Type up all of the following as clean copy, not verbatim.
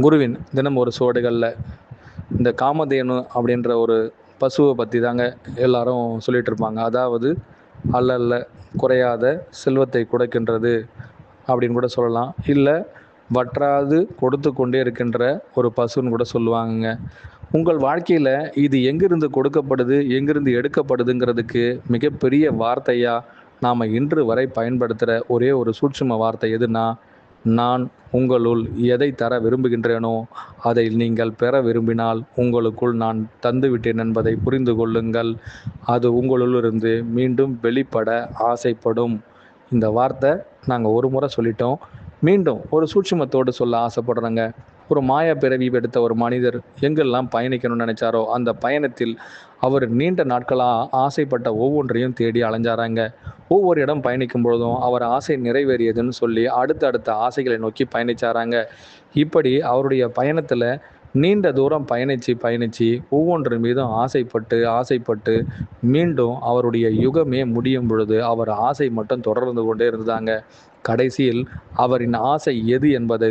குருவின் தினம் ஒரு சுவடுகளில் இந்த காமதேனு அப்படின்ற ஒரு பசுவை பற்றி தாங்க எல்லாரும் சொல்லிகிட்டு இருப்பாங்க. அதாவது அல்ல குறையாத செல்வத்தை கொடுக்கின்றது அப்படின்னு கூட சொல்லலாம். இல்லை வற்றாது கொடுத்து கொண்டே இருக்கின்ற ஒரு பசுன்னு கூட சொல்லுவாங்கங்க. உங்கள் வாழ்க்கையில் இது எங்கிருந்து கொடுக்கப்படுது, எங்கிருந்து எடுக்கப்படுதுங்கிறதுக்கு மிகப்பெரிய வார்த்தையாக நாம் இன்று வரை பயன்படுத்துகிற ஒரே ஒரு சூட்சும வார்த்தை எதுனா, நான் உங்களுள் எதை தர விரும்புகின்றேனோ அதை நீங்கள் பெற விரும்பினால் உங்களுக்குள் நான் தந்துவிட்டேன் என்பதை புரிந்து கொள்ளுங்கள். அது உங்களுள்ளிருந்து மீண்டும் வெளிப்பட ஆசைப்படும். இந்த வார்த்தை நாங்கள் ஒரு முறை சொல்லிட்டோம், மீண்டும் ஒரு சூட்சுமத்தோடு சொல்ல ஆசைப்படுறேங்க. ஒரு மாயா பிறவி எடுத்த ஒரு மனிதர் எங்கெல்லாம் பயணிக்கணும்னு நினைச்சாரோ அந்த பயணத்தில் அவர் நீண்ட நாட்களாக ஆசைப்பட்ட ஒவ்வொன்றையும் தேடி அலைஞ்சாராங்க. ஒவ்வொரு இடம் பயணிக்கும் பொழுதும் அவர் ஆசை நிறைவேறியதுன்னு சொல்லி அடுத்தடுத்த ஆசைகளை நோக்கி பயணிச்சாராங்க. இப்படி அவருடைய பயணத்தில் நீண்ட தூரம் பயணித்து ஒவ்வொன்று மீதும் ஆசைப்பட்டு மீண்டும் அவருடைய யுகமே முடியும் பொழுது அவர் ஆசை மட்டும் தொடர்ந்து கொண்டே இருந்தாங்க. கடைசியில் அவரின் ஆசை எது என்பது,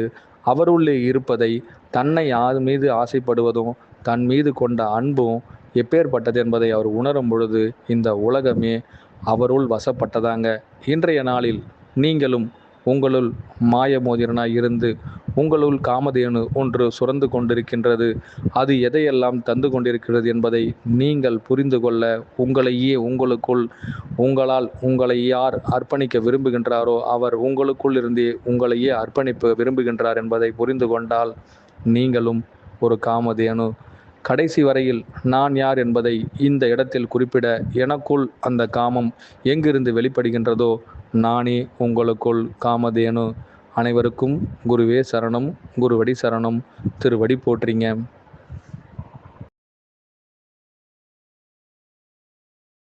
அவருள்ளே இருப்பதை, தன்னை யார் மீது ஆசைப்படுவதும் தன் மீது கொண்ட அன்பும் எப்பேற்பட்டது என்பதை அவர் உணரும் பொழுது இந்த உலகமே அவருள் வசப்பட்டதாங்க. இன்றைய நாளில் நீங்களும் உங்களுள் மாயமோதிரனாய் இருந்து உங்களுள் காமதேனு ஒன்று சுரந்து கொண்டிருக்கின்றது. அது எதையெல்லாம் தந்து கொண்டிருக்கிறது என்பதை நீங்கள் புரிந்து கொள்ள உங்களையே உங்களை யார் அர்ப்பணிக்க விரும்புகின்றாரோ அவர் உங்களுக்குள் இருந்தே உங்களையே அர்ப்பணிக்க விரும்புகின்றார் என்பதை புரிந்து கொண்டால் நீங்களும் ஒரு காமதேனு. கடைசி வரையில் நான் யார் என்பதை இந்த இடத்தில் குறிப்பிட எனக்குள் அந்த காமம் எங்கிருந்து வெளிப்படுகின்றதோ நானே உங்களுக்குள் காமதேனு. அனைவருக்கும் குருவே சரணம், குருவடி சரணம், திருவடி போற்றிங்க.